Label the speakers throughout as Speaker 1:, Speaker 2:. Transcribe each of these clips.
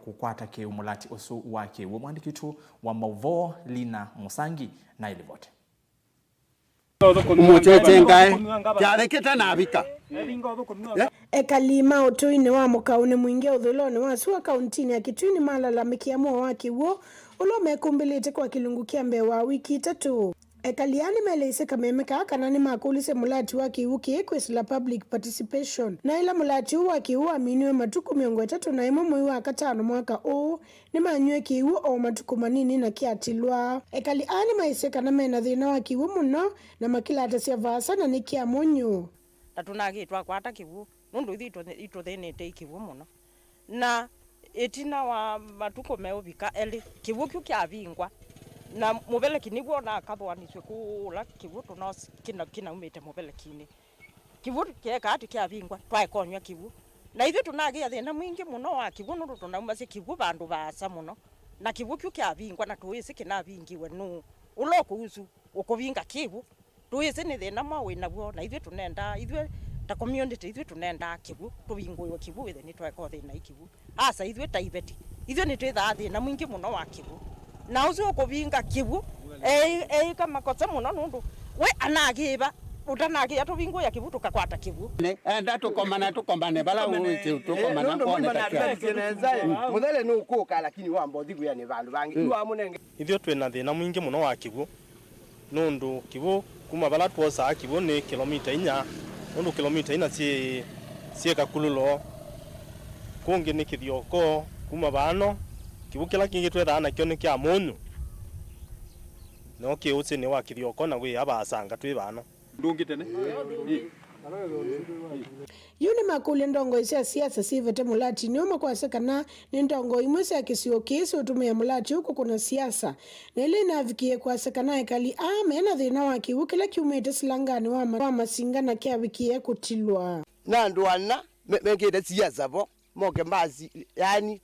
Speaker 1: kukwata ke umulati osu wake womwandikitu wa Mauvoo Lina Musangi na ilivote
Speaker 2: Ekalima utuini wa mukaune mwingi uthuloni wa suwa kauntini ya Kitui malalamikia moa wake wo ulomekumbilite kwa kilungu kia mbewa wiki 3. Ekaliani meleise kameme kana ni makulise mulati wa kiwu kiekwisila public participation na ila mulati wa kiwu aminiwe matuku 3 na imo mwezi wa 5 mwaka huu ni manywe kiwu o matuku manini na kiatilwa. Ekaliani maise kana mena thina wa kiwu muno na makila atasia vasa na nikia monyo
Speaker 3: tatunagitwa kwata kiwu nundu ito thenete kiwu muno na etina wa matuku meubika eli kiwu kyu kiavingwa na mubeleki niguo na kathwaniswe kula kivu tunos kina umete mubeleki ni kivu keka ati kia vingwa twaekonywa kivu na ithu tunagia thina mwingi muno wa kivu nundu tunauma se kivu bandu basa muno na kivu kyu kia vingwa na tuwisi kina vingiwe nu uloko uzu ukuvinga kivu tuwisi ni thina mwa wina guo na ithu tunenda ithu ta community ithu tunenda kivu tuvingwe kivu ithe ni tweko thina ikivu asa ithu taibeti ithu ni twitha thina mwingi muno wa kivu na uzo kuvinga kivu kama kosa muno nundu we anagiba utanagia tuvingu ya kivu tukakwata kivu
Speaker 4: enda tukombane bala uti tukomana
Speaker 5: kone muthele no kuka lakini wa mbothigu ya ni vandu bangi iwa munenge
Speaker 6: ithio twina thina mwingi muno wa kivu nundu kivu kuma bala twosa kivu ni kilomita 4 nundu kilomita 4 sie kakululo kungi ni kithioko kuma bano kivu kila kingi twetha na kyo ni kia munyu no kiusi ni wa kithioko na we abasanga twi bana
Speaker 5: ndungitene
Speaker 2: yuni makule ndongo isia siasa sivete mulati nyuma kwa sekana ni ndongo imwese ya kisio kisi utumia mulati huku kuna siasa na ile inavikie kwa sekana ekali mena thina wa kiwu kila kiumete silangani wa masinga na kia wikie kutilwa
Speaker 5: na nduana mengete siasa bo moke mbazi yani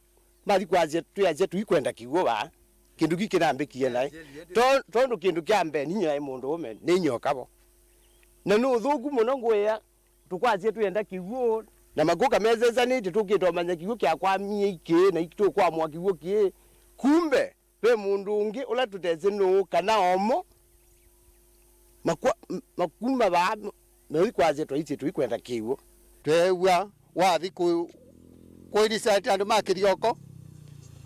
Speaker 5: mali kwaje tuyaje tuikwenda kiwo ba kindu gikirambe kiena tondu kindu kiambe ninya mundu ume ninyoka bo na no thugu muno ngwea tukwaje tuyenda kiwo na magoka mezeza ni tukitomanya kiwo kya kwa miike na ikito kwa mwa kiwo kie kumbe we mundu ungi ula tuteze no kana omo makumba ba na kwaje tuikwenda kiwo
Speaker 4: twewa wathi kuirisa tandu makirioko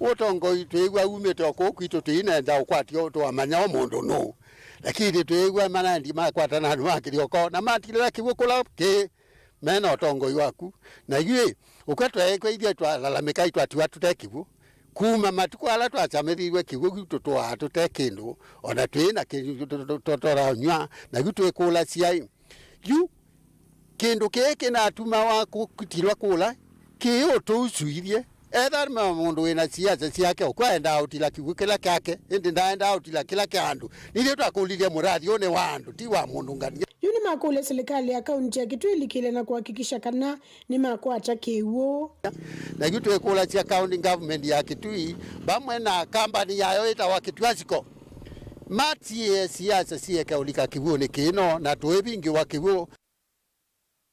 Speaker 4: utongo twegwa umete okukito twinenda ukwatio twamanya mundu no lakini twegwa manandi makwatana handu makirioko na matilira kiwukula ke mena utongo waku na yue ukwatwa kwithia twalalamika itwatiwa tutekivu kuma matuko ala twachamiriwe kiwu tutwa tutekindu ona twina totora nywa na gutwe kula ciai yu kindu keke na atuma wa kutirwa kula kiyo tusuirie edar ma mundu ina siasa siake ukwenda utila kigukela kake indi ndaenda utila kila kandu nile twakulilia muradi one wandu ti wa mundu ngani
Speaker 2: yuni makule serikali ya kaunti ya Kitui likile na kuhakikisha kana ni makwata kiwo
Speaker 4: na gutwe kula cia county government ya Kitui bamwe na company yayo itawa Kitwasiko mati siasa sieka ulika kiwo ni kino na twebingi wa kiwo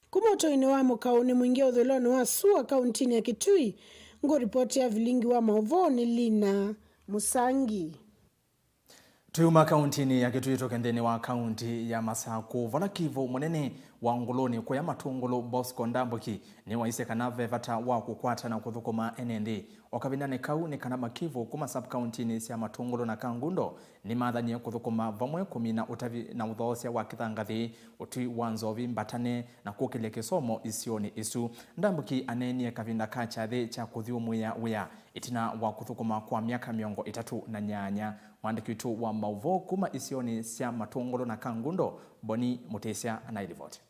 Speaker 2: kumoto ine wa mukaune mwingi uthuloni wa suwa kauntini ya Kitui ngo ripoti ya Vilingi wa Mauvoo ni Lina Musangi.
Speaker 1: Tuyuma kauntini ya Kitui tokendeni wa kaunti ya Masako vala kivu munene wa nguloni kwa ya matungulu Bosco Ndambuki ni waise kanave vata wa kukwata na kuthukuma NND wakabinane kau ni kanama kivu kuma sub kauntini sia matungulu na kangundo ni madhani ya kuthukuma vamwe kumina utavi na udhosia wa kithangathi utui wanzovi mbatane na kukile kisomo isioni isu Ndambuki anenie kavinda kacha the cha kuthiumu ya wea itina wa kuthukuma kwa miaka 3 na nyanya mwandikitu wa Mauvoo kuma isioni sia matungulu na kangundo Boni Mutesia anailivote.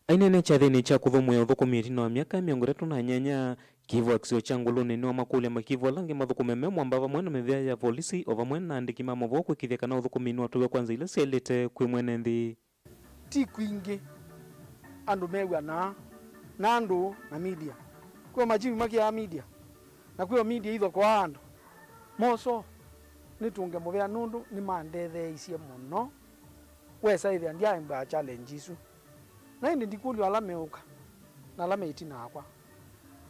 Speaker 7: Ainene chathini cha kuthumwe uthukumiri na miaka 3 na nyanya kivu akisio changulo nene wa makule makivu alange mathukumeme mwamba vamwe na methia ya polisi o vamwe na andiki ma Mauvoo kwikithia kana uthukumini watu wa kwanza ile selete kwi mwene nthi
Speaker 8: ti kwingi andu megwa na andu na media kwa majibu maki ya media na kwio media itho kwa andu moso nitunge muvea nundu ni mandetheicie muno wesa ithia ndiaimba challenge isu na indi ndikuli ala meuka na ala meitina akwa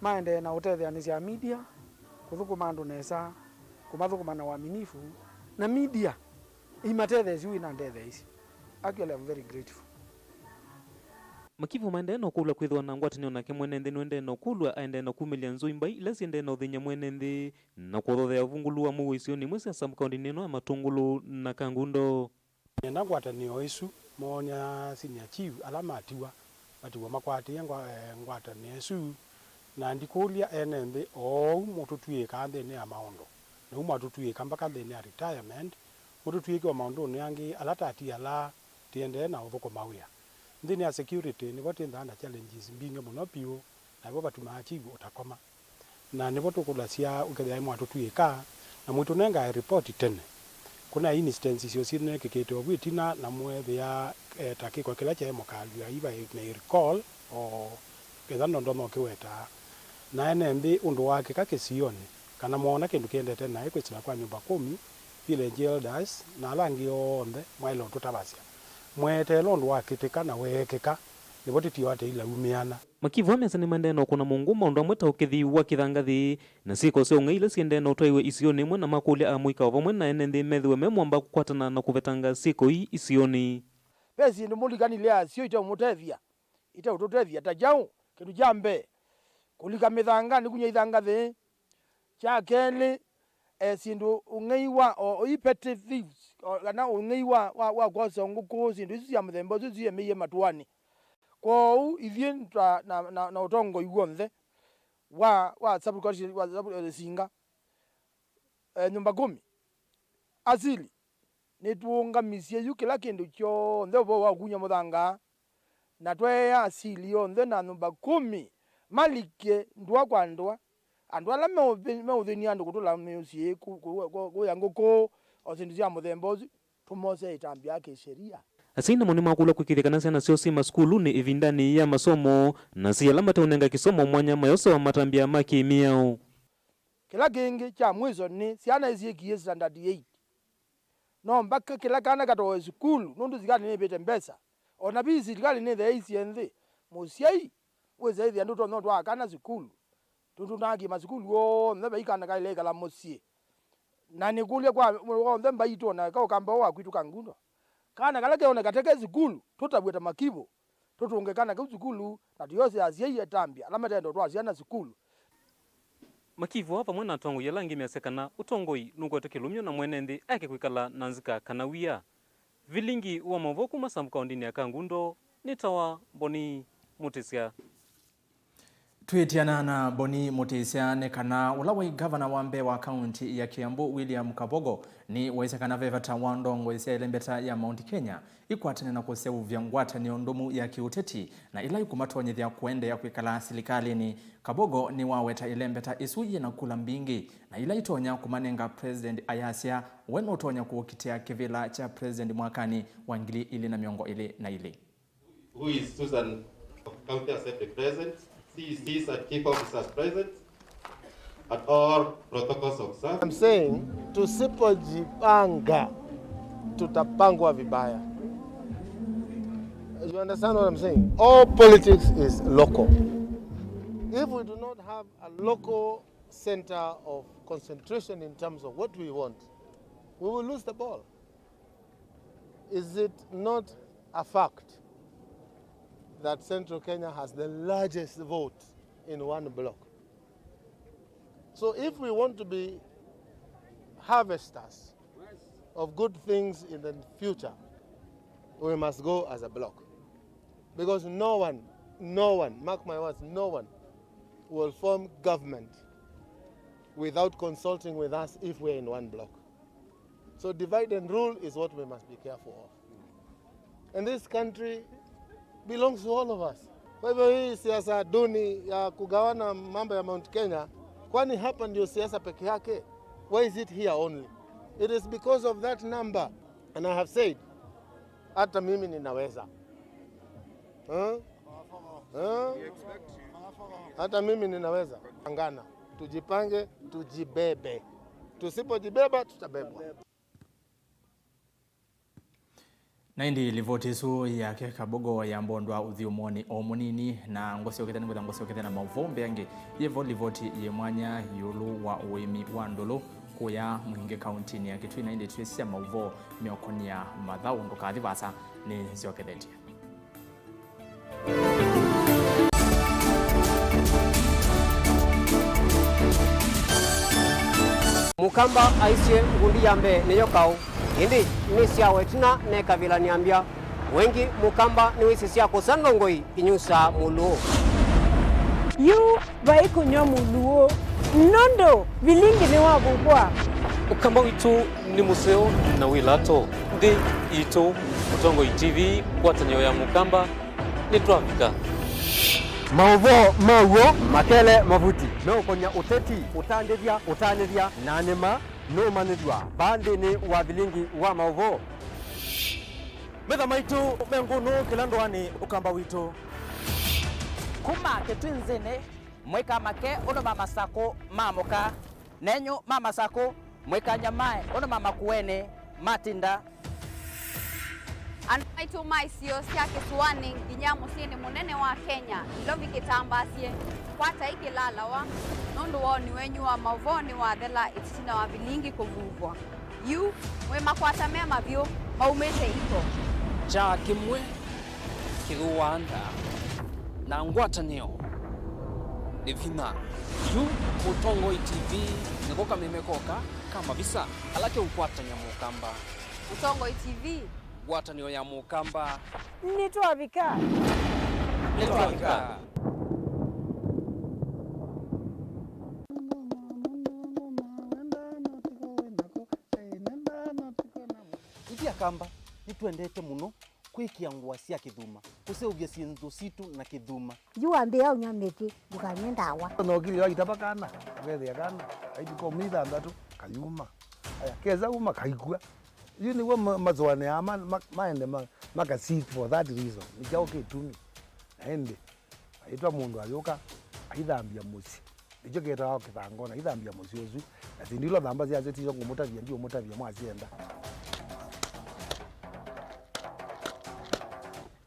Speaker 8: maende na utethianisya media kuthukuma andu nesa kumathukuma na uaminifu na media imatetheci ina ndetheisi. Actually I'm very grateful.
Speaker 7: Makivu maende no kula kwithwa na ngwatanio nake mwene nthi nwende no kulwa aende no kumilia nzoimbai ila siende no thinya mwene nthi na kuthothea uvungulu wa Mauvoo isio ni mwese Sam County nino ya Matungulu na Kangundo.
Speaker 9: Na ngwatanio isu monya senior chief ala matiwa makwatie ngwatanio isu na ndikulia ene nthi o mututuika nthi ni ya maondo na umatutuika mpaka nthi ni ya retirement mututuika maondo ni yangi ala tati ala tiende na uthukuma wia nthini ya security ni botinda na challenges mbinga muno piu na bo batuma chivu utakoma na ni boto kulasia ukethia mwatutuika na mwitu nenga report tene kuna instances cio cine kikete obwitina na mwethia takiko kila cha mokalia iba ne recall o ketha ndo no kiweta na ene mbi undu wake kakisione kana muona kindu kiendete na ikwitsina kwa nyumba 10 village elders na alangi onthe mwailo tutabasia mwete londo wakitika na wekeka nibotitio ate ila umiana.
Speaker 7: Makivu amesa ni mandeno kuna munguma ndo mweta ukithi wa kithangathi na siko sio ngeile siende no toiwe isioni mwe na makulia amwika ovamwe na ene nthi methwe memwamba kukwatana na kuvetanga siko hii isioni
Speaker 8: pesi ni mulikani lea sio ita mutethia ita utotethia ta jau kindu jambe kulika mithanga ni kunya ithangathi cha keli sindu ungeiwa o ipete thieves kana ungeiwa wa goso nguku sindu isu ya muthembo isu ya meye matuani kwou ithie na utongo iguonthe wa subculture wa singa nyumba 10 asili nituungamisie yu kila kindu kyo nthe bo wa kunya muthanga na tweya asili onthe na nyumba 10 malike ndwa kwa ndwa andu ala meuthini andu kutula meusie kuya nguku o sindu cia muthembo tumose itambia yake sheria
Speaker 7: asina moni makula kwikithikana ciana cio cima skulu ni ivindani ya masomo na ciala mataunenga kisomo mwanya mayose wa matambia makimiao
Speaker 8: kila kingi cha mwizo ni ciana ici standard 8 no mpaka kila kana katoe skulu nundu zikani ni bete mbesa ona bizi likali ni the ici nthi musiai weze ithi andu tono twa kana skulu tundu nagi maskulu o nthebe ikana kaile kala musie na nikulia kwa nthemba ito na ka ukamba wa kwitu Kangundo kana kala keona kateke skulu tutabweta makivo tutungekana ku skulu na tuyose asie tambia ala matendo twa asiana skulu
Speaker 7: makivu hapa mwana tongo yalangi miasekana utongoi nukwete kilumyo na mwene nthi ake kwikala na nzika kanawia Vilingi wa Mauvoo kuma Sam County ya Kangundo nitawa Boni Mutisia.
Speaker 1: Twitiana na Boni Mutisia ne kana ulawai governor wa mbe wa county ya Kiambu William Kabogo ni waisekana vevata wandongo iselembeta ya Mount Kenya ikwatane na kuseuvya ngwatani ondomu ya kiuteti na ila ikumatonyethia kuende ya kwikala serikali ni Kabogo ni waweta ilembeta isuye na kula mbingi na ila itonya kumanenga president ayasia weno utonya kuokitea kivila cha president mwakani wa ngili ili na miongo ili na ili.
Speaker 10: Who is Susan County Assembly present? CCs and chief officers present at all protocols observed.
Speaker 11: I'm saying tusipojipanga tutapangwa vibaya. You understand what I'm saying? All politics is local. If we do not have a local center of concentration in terms of what we want, we will lose the ball. Is it not a fact that Central Kenya has the largest vote in one block? So if we want to be harvesters of good things in the future, we must go as a block. Because no one, mark my words, no one will form government without consulting with us if we're in one block. So divide and rule is what we must be careful of. And this country belongs to all of us. Kwa hivyo hii siasa duni ya kugawana mambo ya Mount Kenya, kwani hapa ndio siasa peke yake? Why is it here only? It is because of that number. And I have said, hata mimi ninaweza. Hata mimi ninaweza. Angana. tujipange, tujibebe. Tusipojibeba tutabebwa.
Speaker 1: Naindi livoti su yake kabogo ya mbondwa uthiumoni omunini na ngosi okethana ngutha ngosi okethana Mauvoo mbeange yevo livoti ye mwanya yulu wa uimi wa ndulu kuya muhinge kauntini ya Kitui naindi tuesia Mauvoo meokonia mathau ndukathi basa ni ziokethetie.
Speaker 12: Mukamba aisie ngundi yambe niyo kau indi ni sia wetina ne kavila niambia wengi mukamba ni wisi sia kusandongoi inyusa muluo
Speaker 2: yu vai kunyo muluo nondo Vilingi ni wabukwa
Speaker 7: ukamba witu ni museo na wilato ndi ito utongo TV kwatanyo ya mukamba ni twafika
Speaker 12: Mauvoo makele mavuti no konya uteti utandithia nanema no manithwa bandi ni wa Vilingi wa Mauvoo
Speaker 13: metha maitu mengunu kilandwani ukamba witu
Speaker 14: kuma Kitwinzini mwika make uno mama sako mamoka nenyu mama sako mwika nyamae uno mama kuene matinda
Speaker 15: Anaitu maisio sia Kisuani nginya musini munene wa Kenya ilovi kitambasie kwata ikilalawa nundu woni wenyu wa Mauvoo ni wathela itina wa Vilingi kuvuvwa yu mwe makwata mema vyo maumete iko
Speaker 14: cha kimwe kiruanda na ngwatanio livina yu utongo TV nikoka memekoka kama visa alake ukwatanya mukamba
Speaker 15: utongo TV
Speaker 14: ngwatanio ya mukamba
Speaker 2: nitwavika
Speaker 13: ikia kamba nitwendete muno kwikia ngua cia kithuma kuseuvia cienzo situ na kithuma
Speaker 16: juambia unyamiti dukanye ndawa
Speaker 8: no kili wa itaba kana wethia kana aidi ko mitha ndatu kayuma aya keza uma kaikua you ni wa mazwane ya maende maka seat for that reason nikao kitumi ende aitwa mundu ayoka aithambia musi ijo keta kitangona aithambia musi ozu na sindilo thamba cia zeti ngo mutavia ndio mutavia mwacienda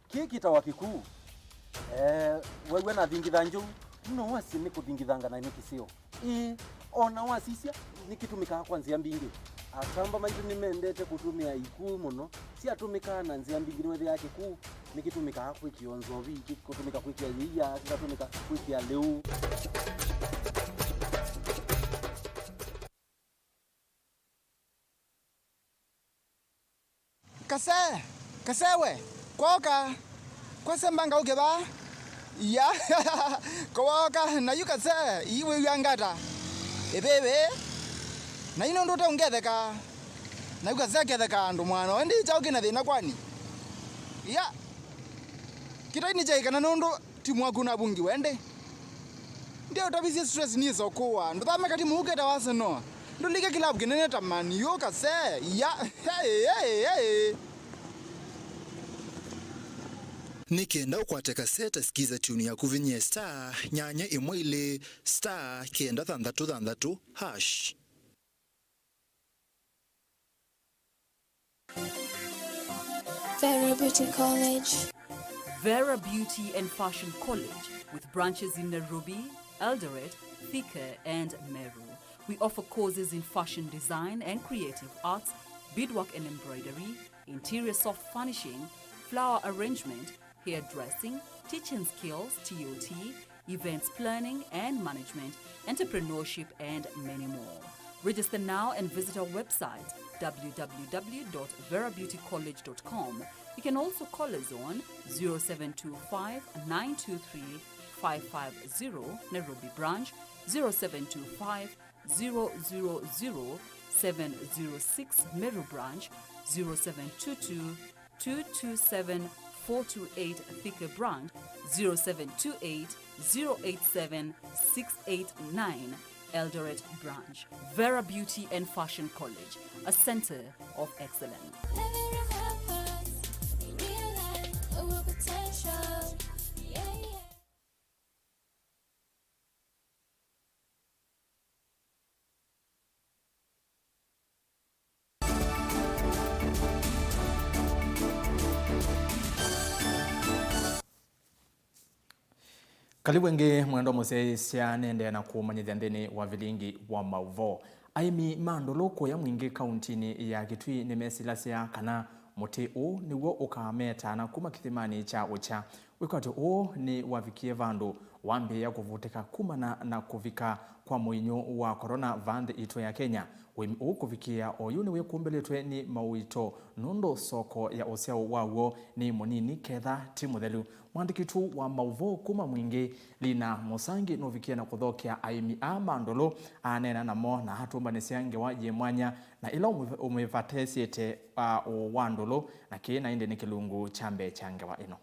Speaker 13: kiki tawa kikuu wewe na thingitha nju no wasi ni kuthingithanga na nikisio ona wasisia nikitumika kwanzia mbingi akamba maitu nimendete kutumia ikuu muno si atumika na nzia mbingi wewe yake kuu nikitumika kwikionzo viki kutumika kwikia yia kutumika kwikia leu
Speaker 17: kasewe kwoka kwasembanga ukeba ya kwoka na yukase iwe yangata ebebe na ino ndote ungetheka na yukase ketheka ndo mwana ndi chauke na thina kwani ya kitaini chaikana nondo timu waku na bungi wende ndio utabisi stress nizo kuwa ndo thame kati muuketa wase no ndo like kilabu kinene tamani yukase ya hey.
Speaker 18: Nikienda ukwate kaseta sikiza tuni ya kuvinye star nyanya imwe ile star kienda thandatu hash.
Speaker 19: Vera Beauty College.
Speaker 20: Vera Beauty and Fashion College with branches in Nairobi, Eldoret, Thika and Meru. We offer courses in fashion design and creative arts, beadwork and embroidery, interior soft furnishing, flower arrangement, hairdressing, teaching skills, TOT, events planning and management, entrepreneurship, and many more. Register now and visit our website www.verabeautycollege.com. You can also call us on 0725 923 550 Nairobi branch, 0725 000 706 Meru branch, 0722 227 428 Thika branch, 0728 087 689 Eldoret branch. Vera Beauty and Fashion College, a center of excellence.
Speaker 19: Potential.
Speaker 1: Kaliwenge mwendo museisya nende na kumanyithia nthini wa Vilingi wa Mauvoo. Aimi mandoloko ya mwingi kauntini ya Kitui nimesilasya kana muti u niwo ukameta na kuma kithimani cha ucha. Wikati u ni wavikie vandu wambi ya kuvutika kumana na kuvika kwa muinyo wa corona vande ito ya Kenya. Wimi u kuvikia oyu ni wekumbeletwe ni mawito nundo soko ya osiao wawo ni munini ketha timuthelu. Mwandikitu wa Mauvoo kuma mwingi lina musangi novikia na kuthokia aimi mandolo anena namo na hatumba nisiange wa mwanya na ila umevatesiete wandolo na kina inde ni kilungu chambe change wa ino.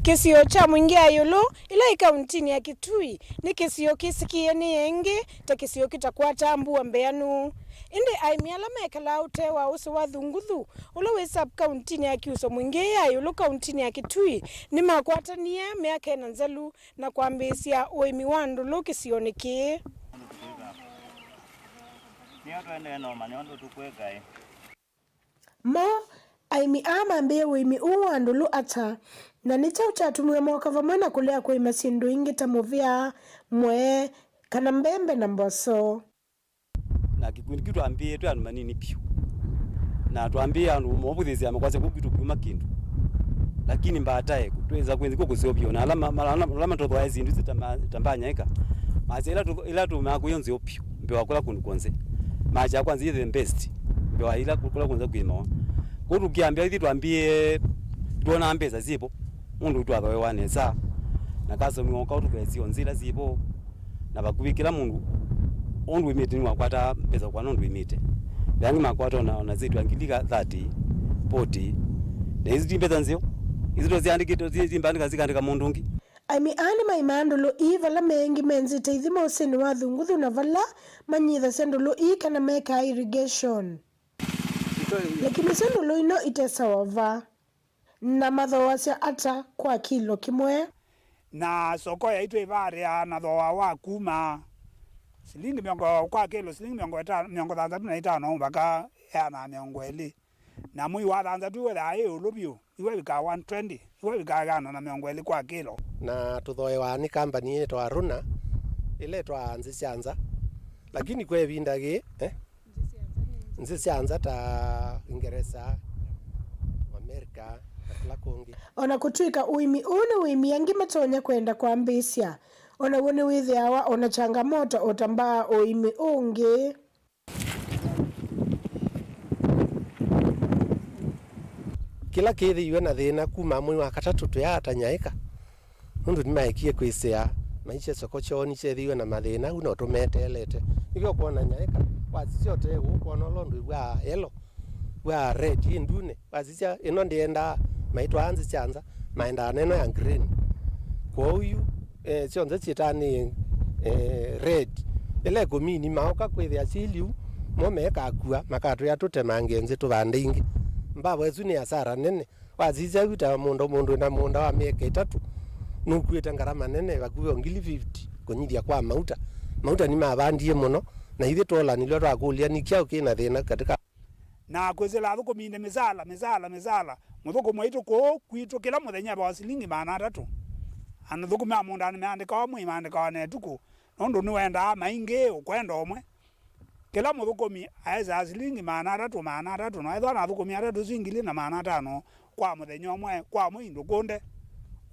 Speaker 2: Kisio cha mwingi ayulu ila ikauntini ya Kitui ni kisio kisikie ni yengi ta kisio kitakuwa ambua mbeanu indi aimiala mekala ute wa uso wa thunguthu ulo wisa kauntini ya Kiuso mwingi ayulu kauntini ya Kitui ni makwatania miaka ena nzelu na kuambisia uimi wa ndulu kisio niki mo aimi mbe uimi uwa ndulu ata na nicha uchatumwe mwaka vamana kulea kwa imasindu ingi tamovia mwe kana mbembe na mboso.
Speaker 13: Na kikundi kitu ambie tu anumanini piu. Na tuambie anu mwabuthezi amekwase kukitu kuma kindu. Lakini mbatae kutweza kwenzi kukusopio na alama todo wazi ndu zitambanya eka. Maze ila tu makuyonzi opio. Mbe wakula kundu konze. Maja kwanza the best. Mbe wa ila kula kunza kuima. Kutu kiambia hivi tuambie tuona ambeza zipo. Mundu utwa kawe sa na kaso mwaka utukwezi onzira zipo na bakubikira mundu ondu imite ni wakwata pesa kwa nondu imite yangi makwata na zitu angilika 30 40 na hizi pesa nzio hizi to ziandikito zimbandika zikandika mundungi
Speaker 2: aimi maimandolo iva la mengi menzi teithima useni wa thunguthu na vala manyitha sendolo kana meka irrigation lakini sendolo ino itesa wava na mathowasya ata kwa kilo kimwe
Speaker 21: na soko ya itu ivaria na thowa wa kuma silingi miongo kwa kilo silingi miongo thanthatu na itano mpaka ya na miongo eli na mui wa thanthatu wetha ulubio iwe wika 120 iwe wika gana na miongo eli kwa kilo
Speaker 22: na tuthoewa ni kampani itwa Runa ile twa Nzicianza lakini kwa vinda gi Nzicianza ta Ingereza Amerika ona kutwika uimi uimi yangi matonya kwenda kuambisia ona wone withiawa ona changamoto otambaa uimi ungi kila kithi iwe na thina kuma mwi wa katatu tuyatanyaika mundu nimaikie kwisia maisha soko choni chethiwe na mathina uno tumetelete nikyo kuona nyaika wazicote ukuona londu wa yellow wa red indune wazicha ino ndienda maitwa Nzicianza maenda neno ya green kwa huyu cionze chitani red ile gomini maoka kwithia siliu momeka akua makatu ya tutemange nzi tubande ingi mbabo ezu ni hasara nene wazicha uta mundu na munda wa miaka 3 nukuita ngarama nene bakuwe 50 kunyithia kwa mauta ni mabandie muno na ithi tola nilio twakulia nikia kina thina katika
Speaker 21: na kwezela thuko mine mezala muthuko mwaitu ko kwitu kila muthenya ba silingi 300 ana thuko ma munda ni meandika omwe maandika wane tuko nondo ni wenda maingi ukwenda omwe kila muthuko mi aiza silingi 300 no aitha na thuko 300 singili na 500 kwa muthenya omwe kwa muindo konde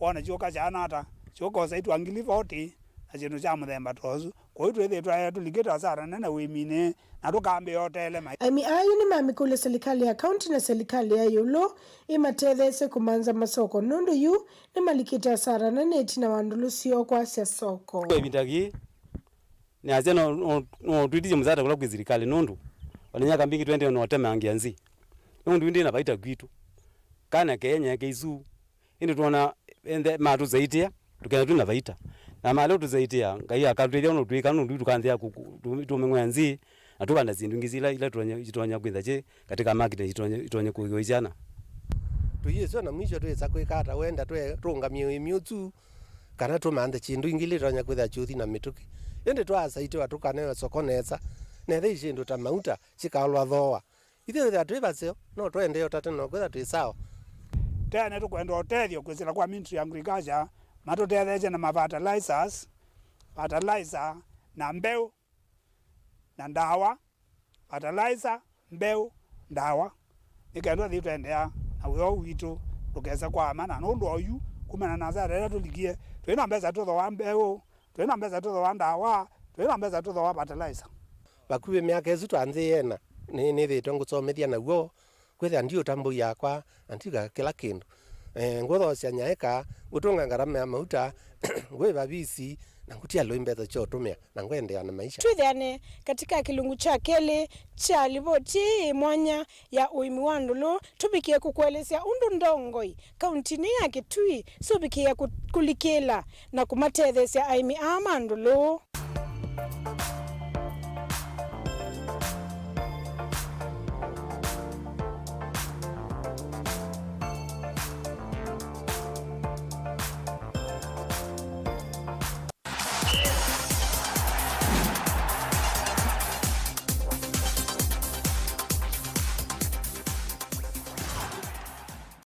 Speaker 21: ona choka jana ata choko saitu angili 40 ajeno cha muthemba tozu kwa hiyo twethe tuligeta sara nene wimine na tukambe hotele mai aimi ayu ni mamikule serikali ya county na serikali ya yulo imatethese kumanza masoko nundu yu ni malikita sara nene tina wandulu sio kwa sia soko
Speaker 13: ebindagi ni azena no twitije muzata kula kwizirikali nundu wananyaka mbingi 20 no tema angianzi nundu ndi na baita gwitu kana Kenya keizu indi tuona ende matu zaitia tukena tuna baita na malo tuzaitia ngai akatwithia no twika no tukanthia tumengwe nzi
Speaker 3: atukanda zindu ngizila ila tutonya kwitha je katika market itonya kuyoichana
Speaker 22: tuyiso na mwisho twesa kwikata wenda tunga miutu kana tumanthe chindu ingili tonya kwitha chuthi na mituki ende twasaite watukane sokonesa nethe ishindu ta mauta chikalwa thoa ithe tha twivaseo no twende otate no kwitha twisao
Speaker 21: tene tukwenda utethio kwisira kwa Ministry ya Agriculture matutetheje na fertilizer na mbeu na ndawa fertilizer mbeu ndawa ikendwa thi twendea na wio witu tukesa kwa amana nundu oyu kumana na zara tuligie twina mbeza tutho wa mbeu twina mbeza tutho wa ndawa twina mbeza tutho wa fertilizer
Speaker 22: bakuwe miaka ezu twanthi yena ni thito ngutsomethia na guo kwitha ndio tambo yakwa antiga kila kindu ngotho cia nyaeka gutunga ngarama ya mauta ngwe babisi na ngutia loimbetho cho tumia na ngwendea na maisha
Speaker 2: twithiane katika kilungu cha keli cha livoti mwanya ya uimi wa ndulu tubikie kukuelesya undu ndongoi kauntini ya Kitui subikie kulikila na kumatethesya aimi ama ndulu.